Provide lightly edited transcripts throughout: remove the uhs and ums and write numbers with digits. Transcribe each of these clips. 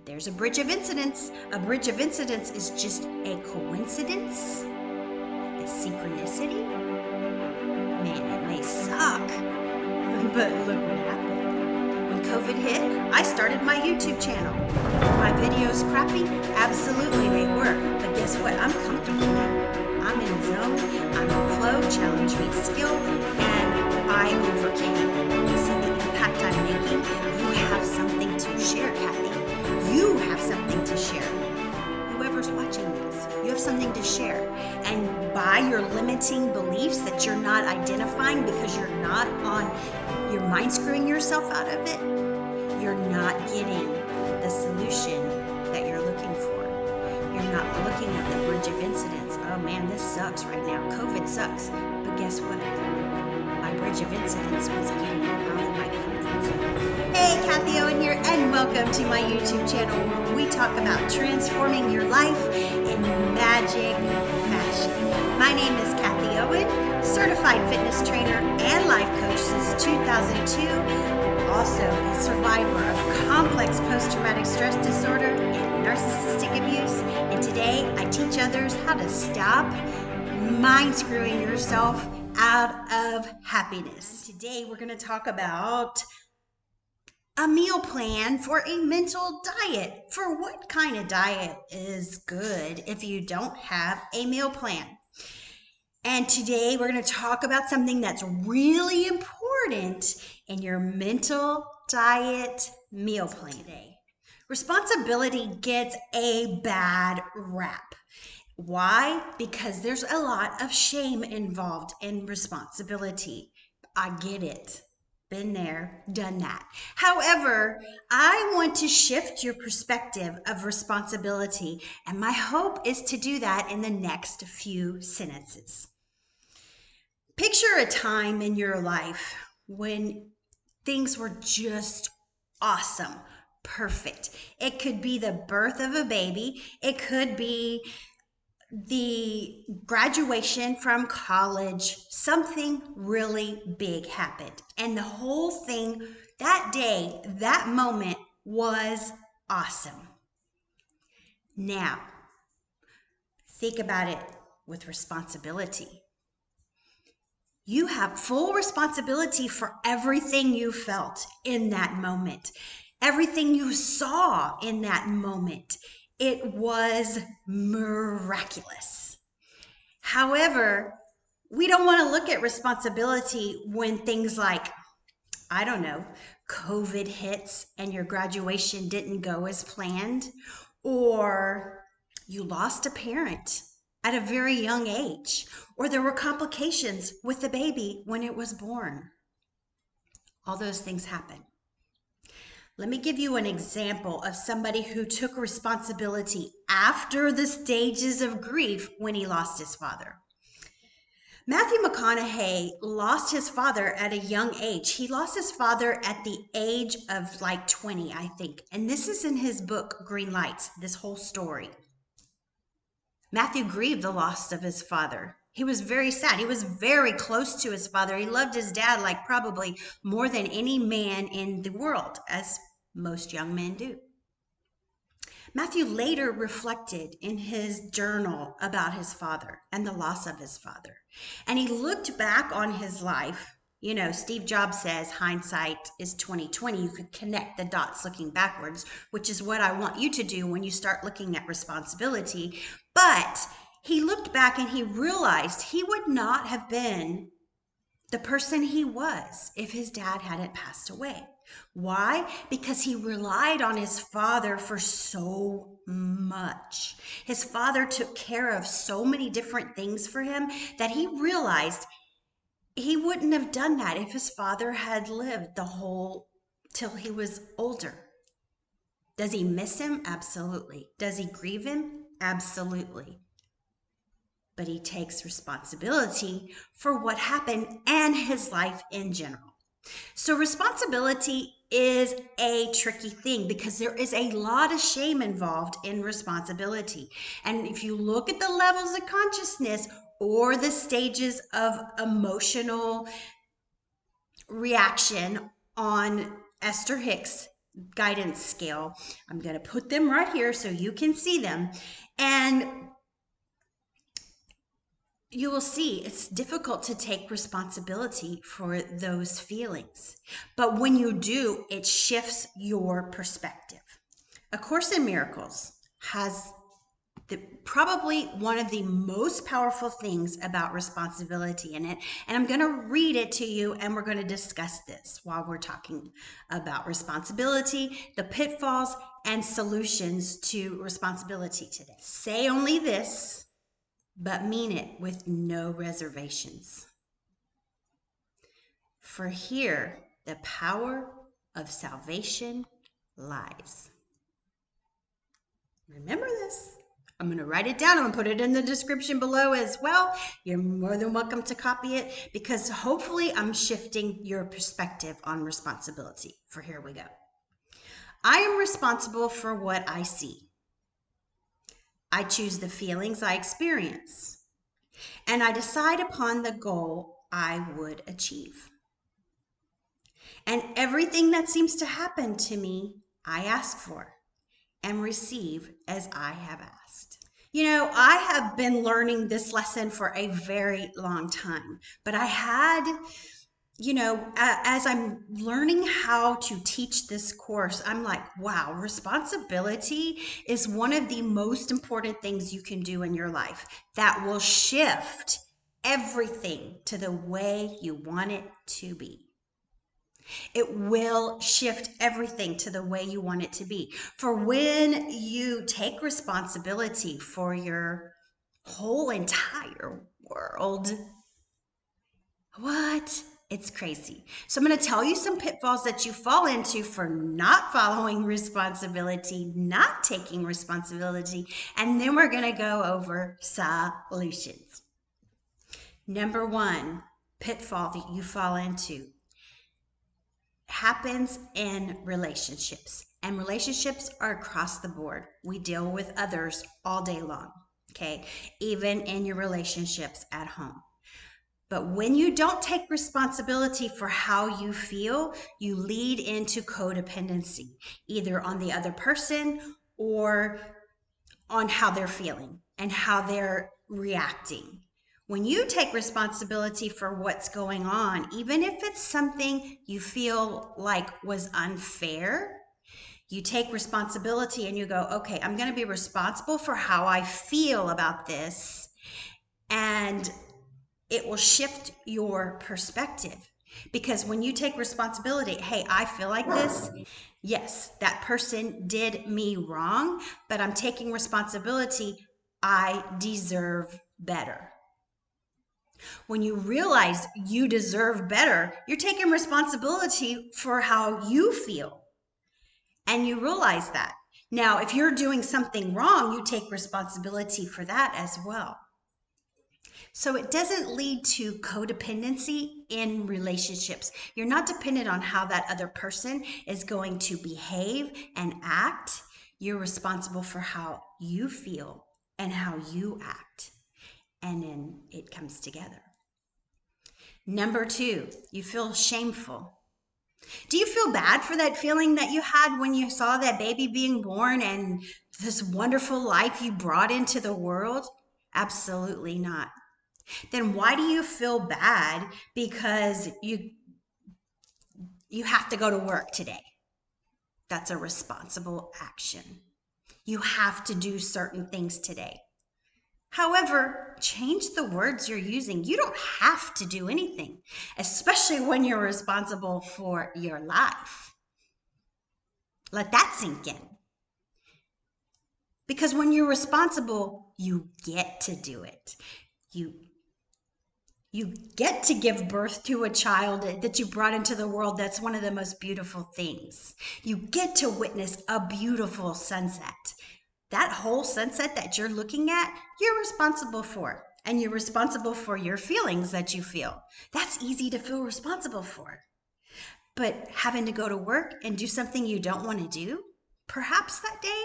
There's a bridge of incidents. A bridge of incidents is just a coincidence, a synchronicity. Man, it may suck, but look what happened. When COVID hit, I started my YouTube channel. My videos crappy? Absolutely they were. But guess what? I'm comfortable now. I'm in the zone. I'm in flow. Challenge meets skill. And I overcame. You see the impact I'm making? You have something to share, Kathy. You have something to share. Whoever's watching this, you have something to share. And by your limiting beliefs that you're not identifying because you're not you're mind screwing yourself out of it, you're not getting the solution that you're looking for. You're not looking at the bridge of incidents. Oh man, this sucks right now. COVID sucks. But guess what? My bridge of incidents was getting out of my comfort zone. Hey, Kathy Owen here, and welcome to my YouTube channel where we talk about transforming your life in magic fashion. My name is Kathy Owen, certified fitness trainer and life coach since 2002. Also a survivor of complex post-traumatic stress disorder and narcissistic abuse. And today I teach others how to stop mind screwing yourself out of happiness. Today we're going to talk about a meal plan for a mental diet. For what kind of diet is good if you don't have a meal plan? And today we're going to talk about something that's really important in your mental diet meal plan today. Responsibility gets a bad rap. Why? Because there's a lot of shame involved in responsibility. I get it. Been there, done that. However, I want to shift your perspective of responsibility, and my hope is to do that in the next few sentences. Picture a time in your life when things were just awesome, perfect. It could be the birth of a baby. It could be the graduation from college. Something really big happened. And the whole thing, that day, that moment was awesome. Now, think about it with responsibility. You have full responsibility for everything you felt in that moment, everything you saw in that moment. It was miraculous. However, we don't want to look at responsibility when things like, I don't know, COVID hits and your graduation didn't go as planned, or you lost a parent at a very young age, or there were complications with the baby when it was born. All those things happen. Let me give you an example of somebody who took responsibility after the stages of grief when he lost his father. Matthew McConaughey lost his father at a young age. He lost his father at the age of like 20, I think. And this is in his book, Green Lights, this whole story. Matthew grieved the loss of his father. He was very sad. He was very close to his father. He loved his dad like probably more than any man in the world, as most young men do. Matthew later reflected in his journal about his father and the loss of his father. And he looked back on his life. You know, Steve Jobs says hindsight is 20/20. You could connect the dots looking backwards, which is what I want you to do when you start looking at responsibility. But he looked back and he realized he would not have been the person he was if his dad hadn't passed away. Why? Because he relied on his father for so much. His father took care of so many different things for him that he realized he wouldn't have done that if his father had lived till he was older. Does he miss him? Absolutely. Does he grieve him? Absolutely. But he takes responsibility for what happened and his life in general. So responsibility is a tricky thing because there is a lot of shame involved in responsibility. And if you look at the levels of consciousness or the stages of emotional reaction on Esther Hicks, guidance scale. I'm going to put them right here so you can see them. And you will see it's difficult to take responsibility for those feelings. But when you do, it shifts your perspective. A Course in Miracles has probably one of the most powerful things about responsibility in it. And I'm going to read it to you, and we're going to discuss this while we're talking about responsibility, the pitfalls, and solutions to responsibility today. Say only this, but mean it with no reservations. For here, the power of salvation lies. Remember this. I'm going to write it down. I'm going to put it in the description below as well. You're more than welcome to copy it, because hopefully I'm shifting your perspective on responsibility. For here we go. I am responsible for what I see. I choose the feelings I experience, and I decide upon the goal I would achieve. And everything that seems to happen to me, I ask for and receive as I have asked. You know, I have been learning this lesson for a very long time, but I had, as I'm learning how to teach this course, I'm like, wow, responsibility is one of the most important things you can do in your life that will shift everything to the way you want it to be. It will shift everything to the way you want it to be. For when you take responsibility for your whole entire world, what? It's crazy. So I'm going to tell you some pitfalls that you fall into for not following responsibility, not taking responsibility, and then we're going to go over solutions. Number one pitfall that you fall into happens in relationships, and relationships are across the board. We deal with others all day long, okay? Even in your relationships at home. But when you don't take responsibility for how you feel, you lead into codependency, either on the other person or on how they're feeling and how they're reacting. When you take responsibility for what's going on, even if it's something you feel like was unfair, you take responsibility and you go, okay, I'm going to be responsible for how I feel about this. And it will shift your perspective. Because when you take responsibility, hey, I feel like this. Yes, that person did me wrong, but I'm taking responsibility. I deserve better. When you realize you deserve better, you're taking responsibility for how you feel. And you realize that. Now, if you're doing something wrong, you take responsibility for that as well. So it doesn't lead to codependency in relationships. You're not dependent on how that other person is going to behave and act. You're responsible for how you feel and how you act. And then it comes together. Number two, you feel shameful. Do you feel bad for that feeling that you had when you saw that baby being born and this wonderful life you brought into the world? Absolutely not. Then why do you feel bad because you have to go to work today? That's a responsible action. You have to do certain things today. However, change the words you're using. You don't have to do anything, especially when you're responsible for your life. Let that sink in. Because when you're responsible, you get to do it. You get to give birth to a child that you brought into the world. That's one of the most beautiful things. You get to witness a beautiful sunset. That whole sunset that you're looking at, you're responsible for. And you're responsible for your feelings that you feel. That's easy to feel responsible for. But having to go to work and do something you don't want to do, perhaps that day,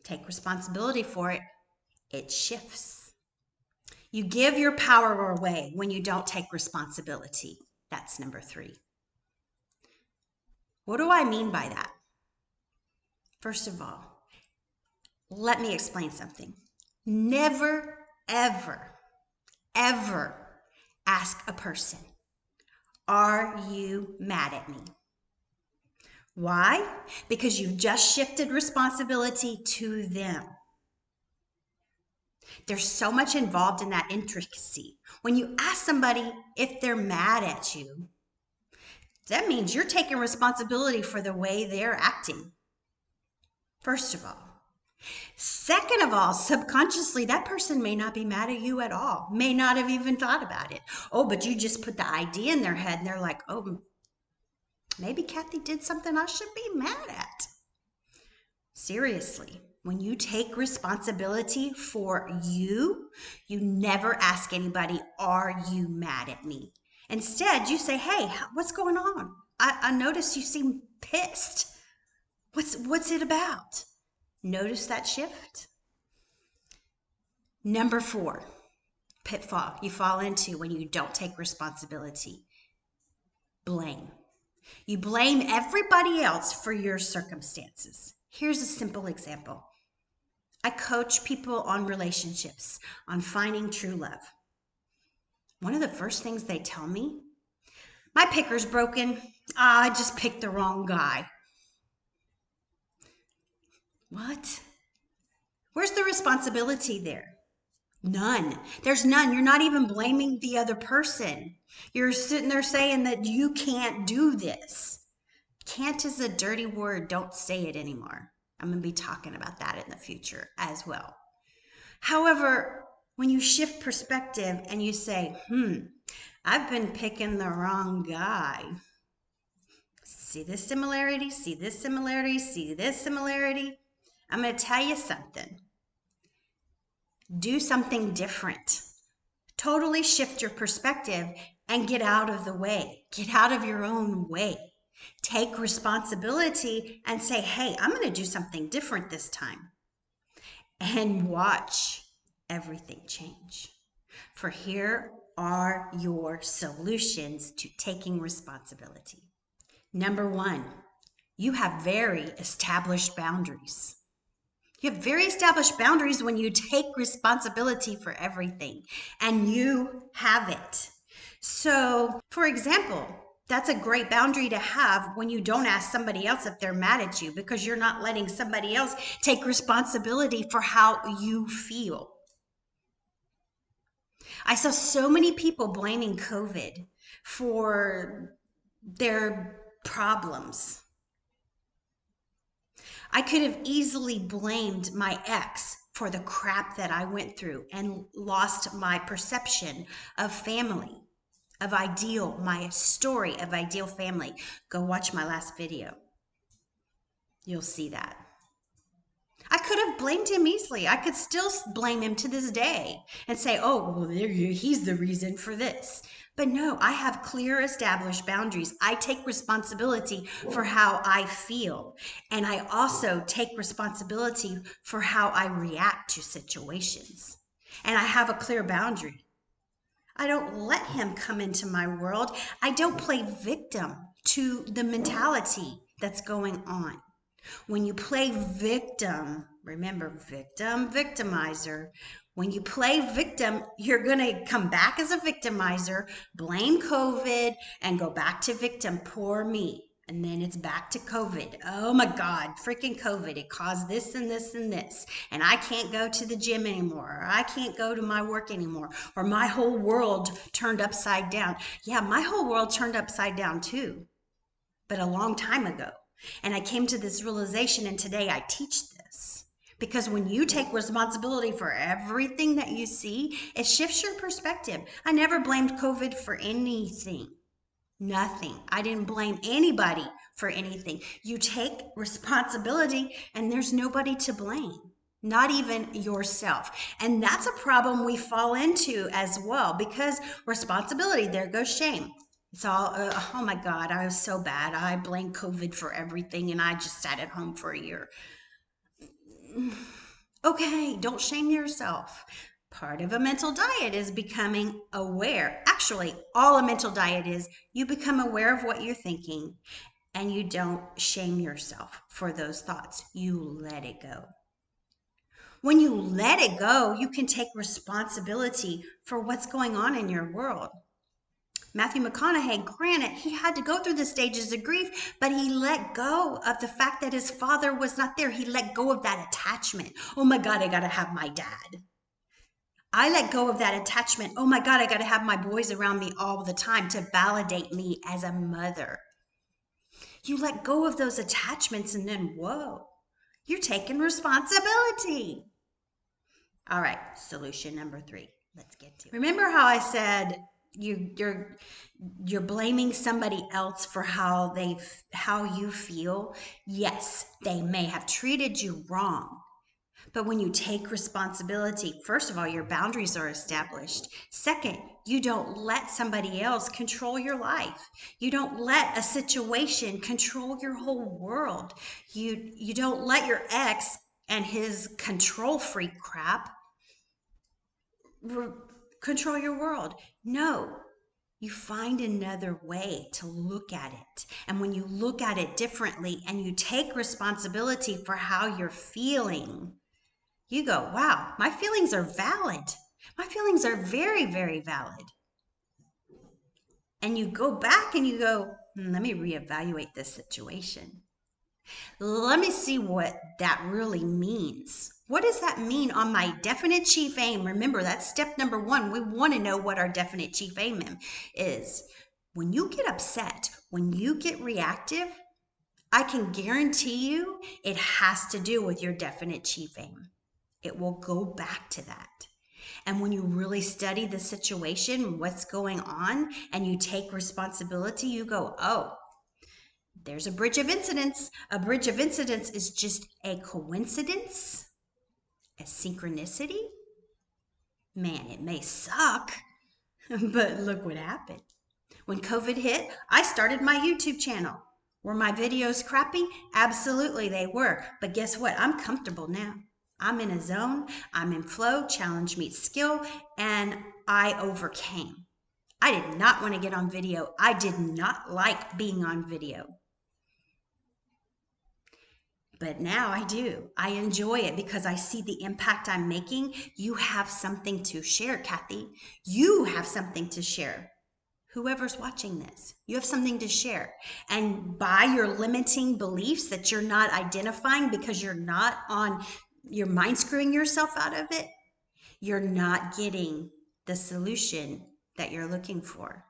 take responsibility for it. It shifts. You give your power away when you don't take responsibility. That's number three. What do I mean by that? First of all, let me explain something. Never, ever, ever ask a person, are you mad at me? Why? Because you've just shifted responsibility to them. There's so much involved in that intricacy. When you ask somebody if they're mad at you, that means you're taking responsibility for the way they're acting. First of all. Second of all, subconsciously, that person may not be mad at you at all, may not have even thought about it. Oh, but you just put the idea in their head and they're like, oh, maybe Kathy did something I should be mad at. Seriously, when you take responsibility for you, you never ask anybody, are you mad at me? Instead, you say, hey, what's going on? I noticed you seem pissed. What's it about? Notice that shift? Number 4, pitfall you fall into when you don't take responsibility. Blame. You blame everybody else for your circumstances. Here's a simple example. I coach people on relationships, on finding true love. One of the first things they tell me, my picker's broken. I just picked the wrong guy. What? Where's the responsibility there? None. There's none. You're not even blaming the other person. You're sitting there saying that you can't do this. Can't is a dirty word. Don't say it anymore. I'm going to be talking about that in the future as well. However, when you shift perspective and you say, I've been picking the wrong guy. See this similarity? See this similarity? See this similarity? I'm going to tell you something. Do something different. Totally shift your perspective and get out of the way. Get out of your own way. Take responsibility and say, hey, I'm going to do something different this time. And watch everything change. For here are your solutions to taking responsibility. Number 1, you have very established boundaries. You have very established boundaries when you take responsibility for everything, and you have it. So, for example, that's a great boundary to have when you don't ask somebody else if they're mad at you, because you're not letting somebody else take responsibility for how you feel. I saw so many people blaming COVID for their problems. I could have easily blamed my ex for the crap that I went through and lost my perception of family, of ideal, my story of ideal family. Go watch my last video. You'll see that. I could have blamed him easily. I could still blame him to this day and say, oh, well, he's the reason for this. But no, I have clear established boundaries. I take responsibility for how I feel. And I also take responsibility for how I react to situations. And I have a clear boundary. I don't let him come into my world. I don't play victim to the mentality that's going on. When you play victim, remember victim, victimizer. When you play victim, you're going to come back as a victimizer, blame COVID, and go back to victim, poor me. And then it's back to COVID. Oh my God, freaking COVID. It caused this and this and this. And I can't go to the gym anymore. Or I can't go to my work anymore. Or my whole world turned upside down. Yeah, my whole world turned upside down too. But a long time ago. And I came to this realization, and today I teach this. Because when you take responsibility for everything that you see, it shifts your perspective. I never blamed COVID for anything. Nothing. I didn't blame anybody for anything. You take responsibility, and there's nobody to blame. Not even yourself. And that's a problem we fall into as well, because responsibility, there goes shame. It's all, oh my God, I was so bad. I blamed COVID for everything and I just sat at home for a year. Okay, don't shame yourself. Part of a mental diet is becoming aware. Actually, all a mental diet is, you become aware of what you're thinking And you don't shame yourself for those thoughts. You let it go. When you let it go, you can take responsibility for what's going on in your world. Matthew McConaughey, granted, he had to go through the stages of grief, but he let go of the fact that his father was not there. He let go of that attachment. Oh my God, I got to have my dad. I let go of that attachment. Oh my God, I got to have my boys around me all the time to validate me as a mother. You let go of those attachments and then, whoa, you're taking responsibility. All right, solution number 3. Let's get to it. Remember how I said you're blaming somebody else for how you feel? Yes, they may have treated you wrong. But when you take responsibility, first of all, your boundaries are established. Second, you don't let somebody else control your life. You don't let a situation control your whole world. You don't let your ex and his control freak crap control your world. No, you find another way to look at it. And when you look at it differently and you take responsibility for how you're feeling, you go, wow, my feelings are valid. My feelings are very, very valid. And you go back and you go, let me reevaluate this situation. Let me see what that really means. What does that mean on my definite chief aim? Remember, that's step number 1. We want to know what our definite chief aim is. When you get upset, when you get reactive, I can guarantee you it has to do with your definite chief aim. It will go back to that. And when you really study the situation, what's going on, and you take responsibility, you go, oh, there's a bridge of incidents. A bridge of incidents is just a coincidence, a synchronicity. Man, it may suck, but look what happened. When COVID hit, I started my YouTube channel. Were my videos crappy? Absolutely, they were. But guess what? I'm comfortable now. I'm in a zone. I'm in flow. Challenge meets skill. And I overcame. I did not want to get on video. I did not like being on video. But now I do. I enjoy it because I see the impact I'm making. You have something to share, Kathy. You have something to share. Whoever's watching this, you have something to share. And by your limiting beliefs that you're not identifying because you're mind screwing yourself out of it, you're not getting the solution that you're looking for.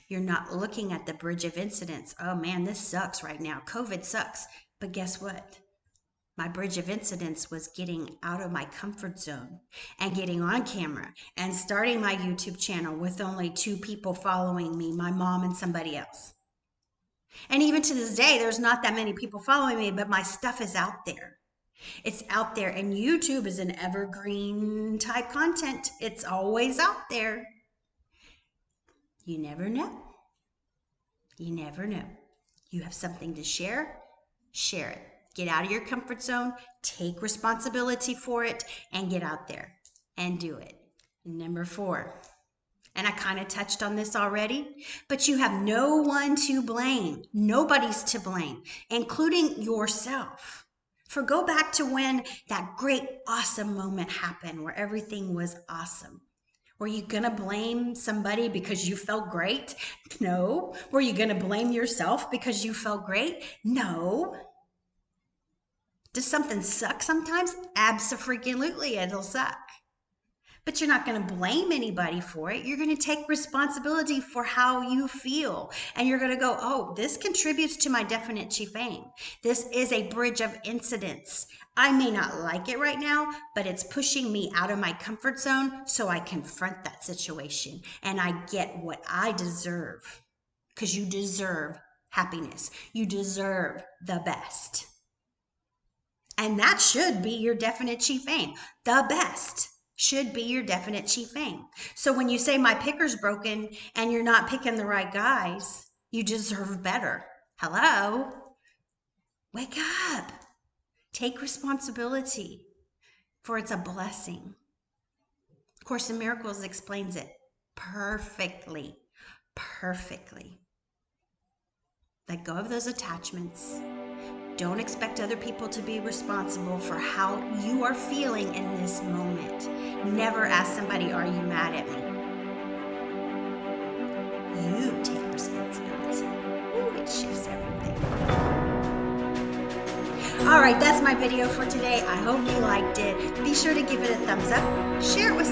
You're not looking at the bridge of incidents. Oh man, this sucks right now. COVID sucks. But guess what? My bridge of incidents was getting out of my comfort zone and getting on camera and starting my YouTube channel with only 2 people following me, my mom and somebody else. And even to this day, there's not that many people following me, but my stuff is out there. It's out there, and YouTube is an evergreen type content. It's always out there. You never know. You never know. You have something to share, share it. Get out of your comfort zone, take responsibility for it, and get out there and do it. Number 4, and I kind of touched on this already, but you have no one to blame. Nobody's to blame, including yourself. For go back to when that great, awesome moment happened where everything was awesome. Were you going to blame somebody because you felt great? No. Were you going to blame yourself because you felt great? No. Does something suck sometimes? Abso-freaking-lutely, it'll suck. But you're not going to blame anybody for it. You're going to take responsibility for how you feel. And you're going to go, oh, this contributes to my definite chief aim. This is a bridge of incidents. I may not like it right now, but it's pushing me out of my comfort zone so I confront that situation and I get what I deserve. Because you deserve happiness. You deserve the best. And that should be your definite chief aim. The best should be your definite chief aim. So when you say my picker's broken and you're not picking the right guys, you deserve better. Hello? Wake up. Take responsibility, for it's a blessing. Course in Miracles explains it perfectly. Perfectly. Let go of those attachments. Don't expect other people to be responsible for how you are feeling in this moment. Never ask somebody, are you mad at me? You take responsibility. Ooh, it shifts everything. All right, that's my video for today. I hope you liked it. Be sure to give it a thumbs up, share it with